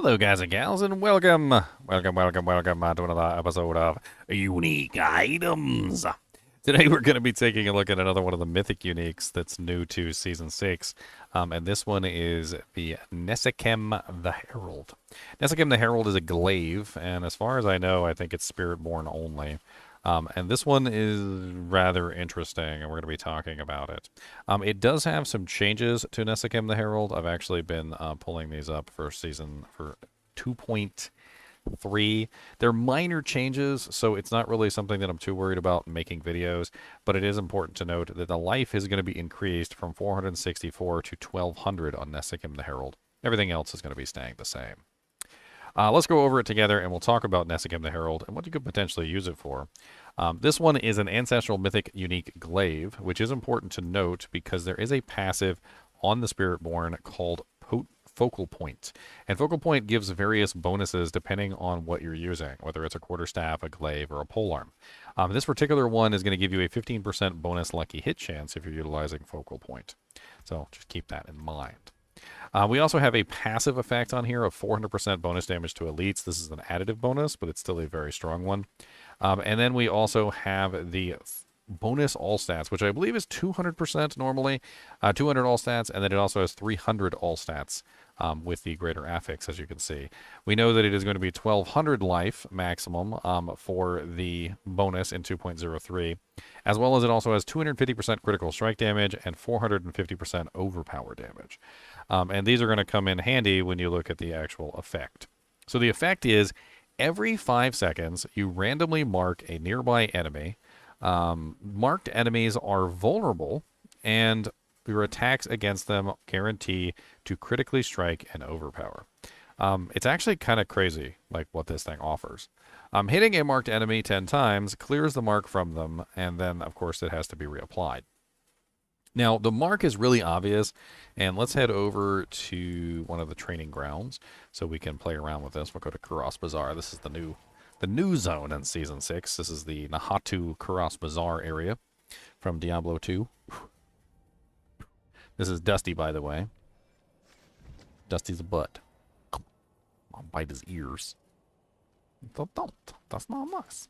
Hello, guys and gals, and welcome to another episode of Unique Items. Today, we're going to be taking a look at another one of the Mythic Uniques that's new to Season 6, and this one is the Nesekem the Herald. Nesekem the Herald is a glaive, and as far as I know, I think it's Spirit-born only. And this one is rather interesting, and we're going to be talking about it. It does have some changes to Nesekem the Herald. I've actually been pulling these up for 2.3. They're minor changes, so it's not really something that I'm too worried about making videos, but it is important to note that the life is going to be increased from 464 to 1200 on Nesekem the Herald. Everything else is going to be staying the same. Let's go over it together, and we'll talk about Nesekem the Herald and what you could potentially use it for. This one is an Ancestral Mythic Unique Glaive, which is important to note because there is a passive on the Spiritborn called Focal Point. And Focal Point gives various bonuses depending on what you're using, whether it's a quarterstaff, a glaive, or a polearm. This particular one is going to give you a 15% bonus lucky hit chance if you're utilizing Focal Point. So just keep that in mind. We also have a passive effect on here of 400% bonus damage to elites. This is an additive bonus, but it's still a very strong one. And then we also have the bonus all stats, which I believe is 200% normally, 200 all stats, and then it also has 300 all stats with the greater affix, as you can see. We know that it is going to be 1200 life maximum for the bonus in 2.03, as well as it also has 250% critical strike damage and 450% overpower damage. And these are going to come in handy when you look at the actual effect. So the effect is every 5 seconds, you randomly mark a nearby enemy. Marked enemies are vulnerable, and your attacks against them guarantee to critically strike and overpower. It's actually kind of crazy, like what this thing offers. Hitting a marked enemy 10 times clears the mark from them, and then, of course, it has to be reapplied. Now, the mark is really obvious, and let's head over to one of the training grounds so we can play around with this. We'll go to Kuros Bazaar. This is the new zone in Season 6. This is the Nahatu Kuros Bazaar area from Diablo 2. This is Dusty, by the way. Dusty's a butt. I'll bite his ears. Don't. That's not nice.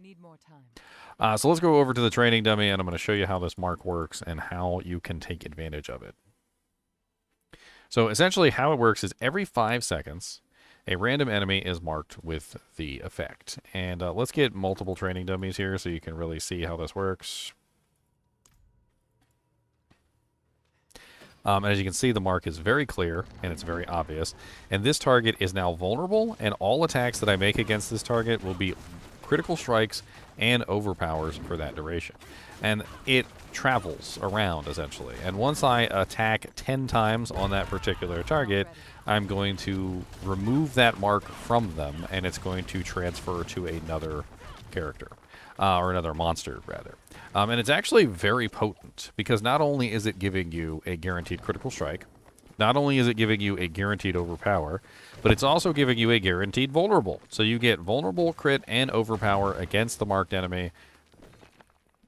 Need more time. So let's go over to the training dummy, and I'm going to show you how this mark works and how you can take advantage of it. So essentially how it works is every 5 seconds, a random enemy is marked with the effect. And let's get multiple training dummies here so you can really see how this works. And as you can see, the mark is very clear, and it's very obvious. And this target is now vulnerable, and all attacks that I make against this target will be critical strikes and overpowers for that duration. And it travels around, essentially. And once I attack 10 times on that particular target, I'm going to remove that mark from them, and it's going to transfer to another character. Or another monster, rather. And it's actually very potent, because not only is it giving you a guaranteed critical strike, not only is it giving you a guaranteed overpower, but it's also giving you a guaranteed vulnerable. So you get vulnerable, crit, and overpower against the marked enemy.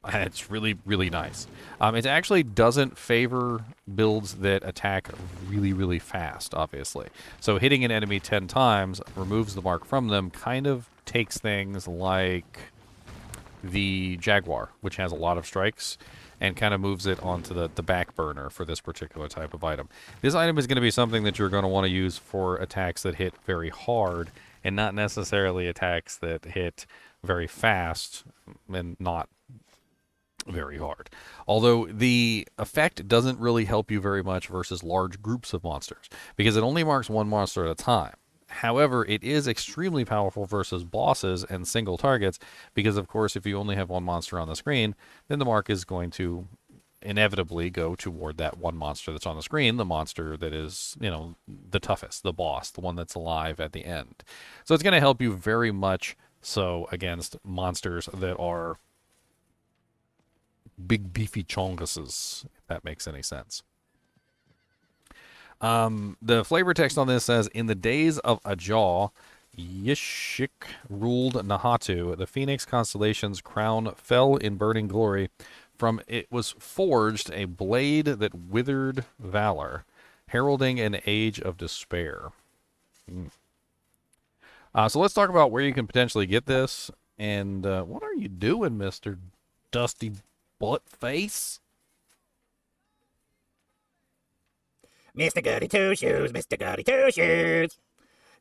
It's really, really nice. It actually doesn't favor builds that attack really, really fast, obviously. So hitting an enemy 10 times removes the mark from them, kind of takes things like the Jaguar, which has a lot of strikes, and kind of moves it onto the back burner for this particular type of item. This item is going to be something that you're going to want to use for attacks that hit very hard, and not necessarily attacks that hit very fast and not very hard. Although the effect doesn't really help you very much versus large groups of monsters, because it only marks one monster at a time. However, it is extremely powerful versus bosses and single targets, because, of course, if you only have one monster on the screen, then the mark is going to inevitably go toward that one monster that's on the screen, the monster that is, the toughest, the boss, the one that's alive at the end. So it's going to help you very much so against monsters that are big, beefy chonguses, if that makes any sense. The flavor text on this says, in the days of Ajah, Yishik ruled Nahatu. The Phoenix constellation's crown fell in burning glory. From it was forged a blade that withered valor, heralding an age of despair. So let's talk about where you can potentially get this. And what are you doing, Mr. Dusty Butt Face? Mr. Goody Two Shoes, Mr. Goody Two Shoes.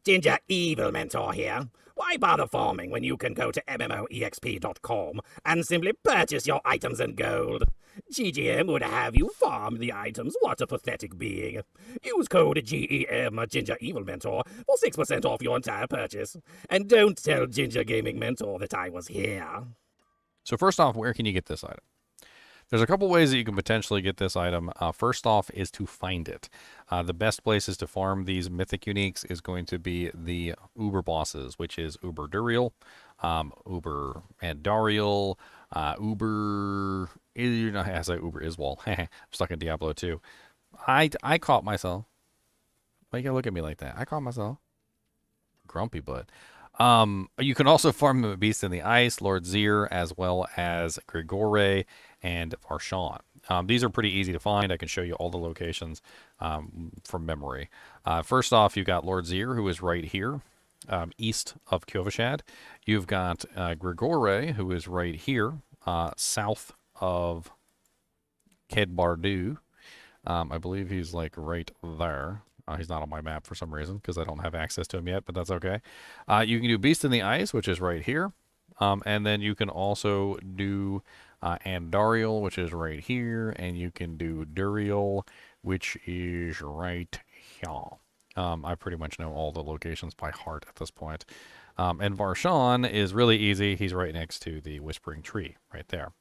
Ginger Evil Mentor here. Why bother farming when you can go to MMOEXP.com and simply purchase your items in gold? GGM would have you farm the items. What a pathetic being. Use code GEM Ginger Evil Mentor for 6% off your entire purchase. And don't tell Ginger Gaming Mentor that I was here. So first off, where can you get this item? There's a couple ways that you can potentially get this item. First off is to find it. The best places to farm these Mythic Uniques is going to be the Uber bosses, which is Uber Duriel, Uber Andariel, Uber... I say Uber Iswal. I'm stuck in Diablo 2. I caught myself. Why you gotta look at me like that? I caught myself. Grumpy butt. You can also farm the Beast in the Ice, Lord Zir, as well as Grigore and Varshawn. These are pretty easy to find. I can show you all the locations from memory. First off, you've got Lord Zir, who is right here, east of Kyovashad. You've got Grigore, who is right here, south of Kedbardu. I believe he's like right there. He's not on my map for some reason because I don't have access to him yet, but that's okay. You can do Beast in the Ice, which is right here. And then you can also do Andariel, which is right here. And you can do Duriel, which is right here. I pretty much know all the locations by heart at this point. And Varshawn is really easy. He's right next to the Whispering Tree right there.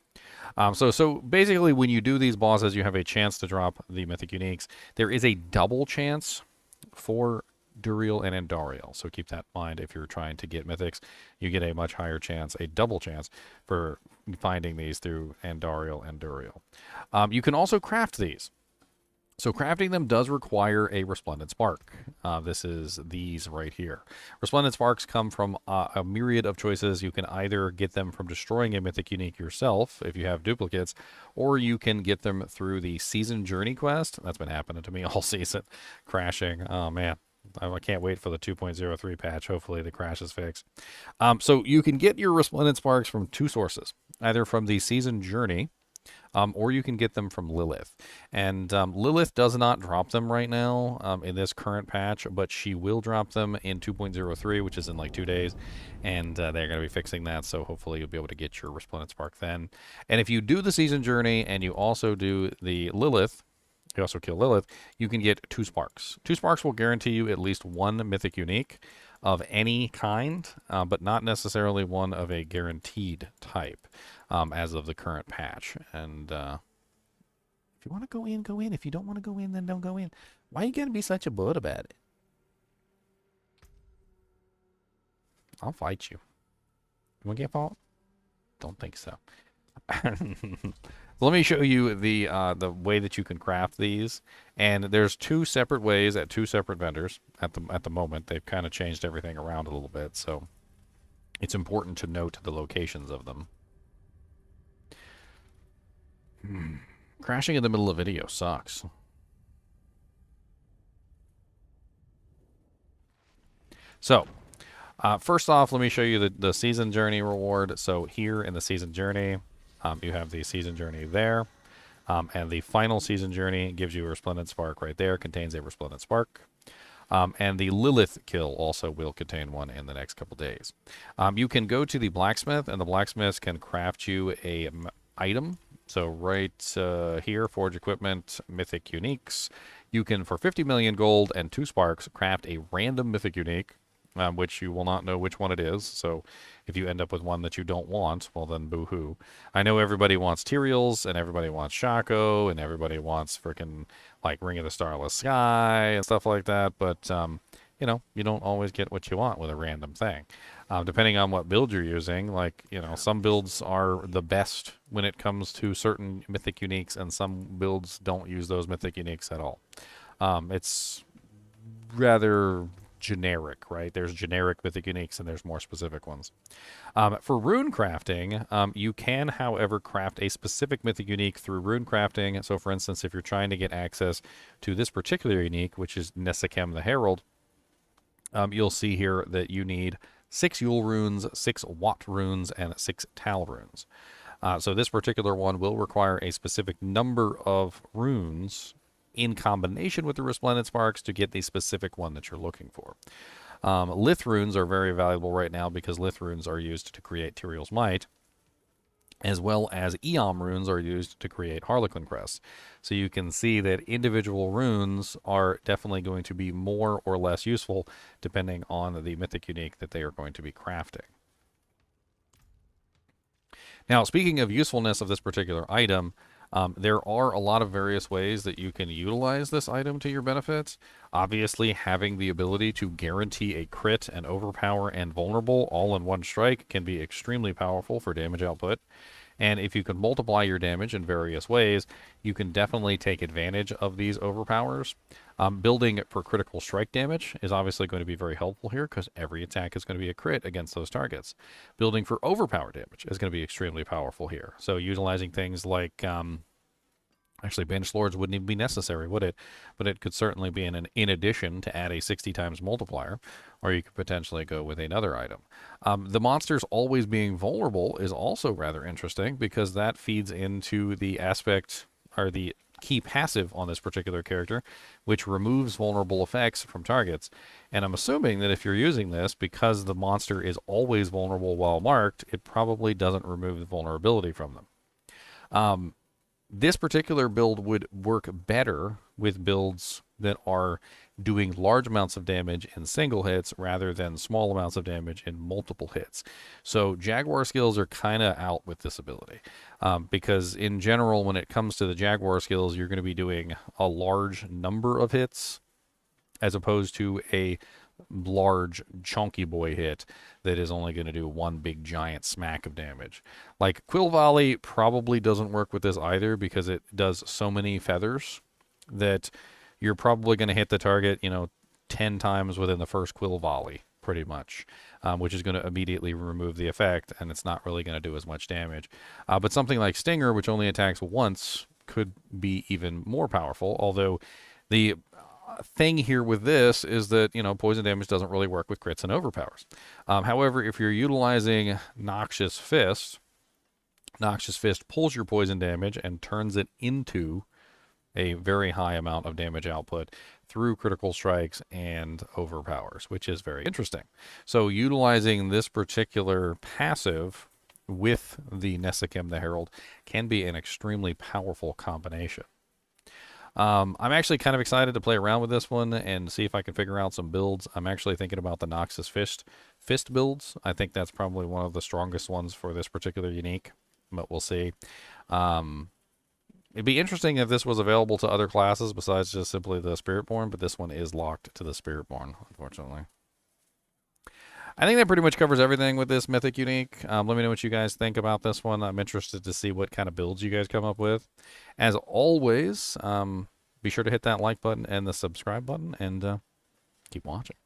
So basically, when you do these bosses, you have a chance to drop the Mythic Uniques. There is a double chance for Duriel and Andariel, so keep that in mind if you're trying to get Mythics. You get a much higher chance, a double chance, for finding these through Andariel and Duriel. You can also craft these. So crafting them does require a Resplendent Spark. This is these right here. Resplendent Sparks come from a myriad of choices. You can either get them from destroying a Mythic Unique yourself, if you have duplicates, or you can get them through the Season Journey quest. That's been happening to me all season. Crashing. Oh, man. I can't wait for the 2.03 patch. Hopefully the crash is fixed. So you can get your Resplendent Sparks from two sources. Either from the Season Journey, or you can get them from Lilith. And Lilith does not drop them right now in this current patch, but she will drop them in 2.03, which is in like 2 days. And they're going to be fixing that, so hopefully you'll be able to get your Resplendent Spark then. And if you do the Season Journey and you also do the Lilith, you also kill Lilith, you can get 2 Sparks. 2 Sparks will guarantee you at least 1 Mythic Unique of any kind, but not necessarily one of a guaranteed type. As of the current patch. And if you want to go in, go in. If you don't want to go in, then don't go in. Why you gotta be such a butt about it? I'll fight you. You want to get fought? Don't think so. Let me show you the way that you can craft these. And there's 2 separate ways at 2 separate vendors at the moment. They've kind of changed everything around a little bit, so it's important to note the locations of them. Crashing in the middle of video sucks. So, first off, let me show you the Season Journey reward. So here in the Season Journey, you have the Season Journey there. And the final Season Journey gives you a Resplendent Spark right there, contains a Resplendent Spark. And the Lilith kill also will contain one in the next couple days. You can go to the blacksmith, and the blacksmiths can craft you a item. So right here, Forge Equipment, Mythic Uniques. You can, for 50 million gold and 2 sparks, craft a random Mythic Unique, which you will not know which one it is. So if you end up with one that you don't want, well then boo-hoo. I know everybody wants Tyraels, and everybody wants Shaco, and everybody wants freaking like Ring of the Starless Sky and stuff like that, but you know, you don't always get what you want with a random thing. Depending on what build you're using, like, you know, some builds are the best when it comes to certain Mythic Uniques, and some builds don't use those Mythic Uniques at all. It's rather generic, right? There's generic Mythic Uniques, and there's more specific ones. For rune crafting, you can, however, craft a specific Mythic Unique through rune crafting. So, for instance, if you're trying to get access to this particular unique, which is Nesekem the Herald, you'll see here that you need 6 Yule runes, 6 Watt runes, and 6 Tal runes. So this particular one will require a specific number of runes in combination with the Resplendent Sparks to get the specific one that you're looking for. Lith runes are very valuable right now because Lith runes are used to create Tyrael's Might, as well as Eom runes are used to create Harlequin Crests. So you can see that individual runes are definitely going to be more or less useful depending on the Mythic Unique that they are going to be crafting. Now, speaking of usefulness of this particular item, there are a lot of various ways that you can utilize this item to your benefit. Obviously, having the ability to guarantee a crit and overpower and vulnerable all in one strike can be extremely powerful for damage output. And if you can multiply your damage in various ways, you can definitely take advantage of these overpowers. Building for critical strike damage is obviously going to be very helpful here because every attack is going to be a crit against those targets. Building for overpower damage is going to be extremely powerful here. So utilizing things like... Actually, Banished Lords wouldn't even be necessary, would it? But it could certainly be in addition to add a 60 times multiplier, or you could potentially go with another item. The monsters always being vulnerable is also rather interesting because that feeds into the aspect, or the key passive on this particular character, which removes vulnerable effects from targets. And I'm assuming that if you're using this, because the monster is always vulnerable while marked, it probably doesn't remove the vulnerability from them. This particular build would work better with builds that are doing large amounts of damage in single hits rather than small amounts of damage in multiple hits. So Jaguar skills are kind of out with this ability because in general, when it comes to the Jaguar skills, you're going to be doing a large number of hits as opposed to a large chunky boy hit that is only going to do one big giant smack of damage. Like Quill Volley probably doesn't work with this either because it does so many feathers that you're probably going to hit the target, 10 times within the first Quill Volley, pretty much, which is going to immediately remove the effect, and it's not really going to do as much damage. But something like Stinger, which only attacks once, could be even more powerful, although the thing here with this is that, poison damage doesn't really work with crits and overpowers. However, if you're utilizing Noxious Fist pulls your poison damage and turns it into a very high amount of damage output through critical strikes and overpowers, which is very interesting. So utilizing this particular passive with the Nesekem the Herald can be an extremely powerful combination. I'm actually kind of excited to play around with this one and see if I can figure out some builds. I'm actually thinking about the Noxious Fist builds. I think that's probably one of the strongest ones for this particular unique, but we'll see. It'd be interesting if this was available to other classes besides just simply the Spiritborn, but this one is locked to the Spiritborn, unfortunately. I think that pretty much covers everything with this Mythic Unique. Let me know what you guys think about this one. I'm interested to see what kind of builds you guys come up with. As always, be sure to hit that like button and the subscribe button, and keep watching.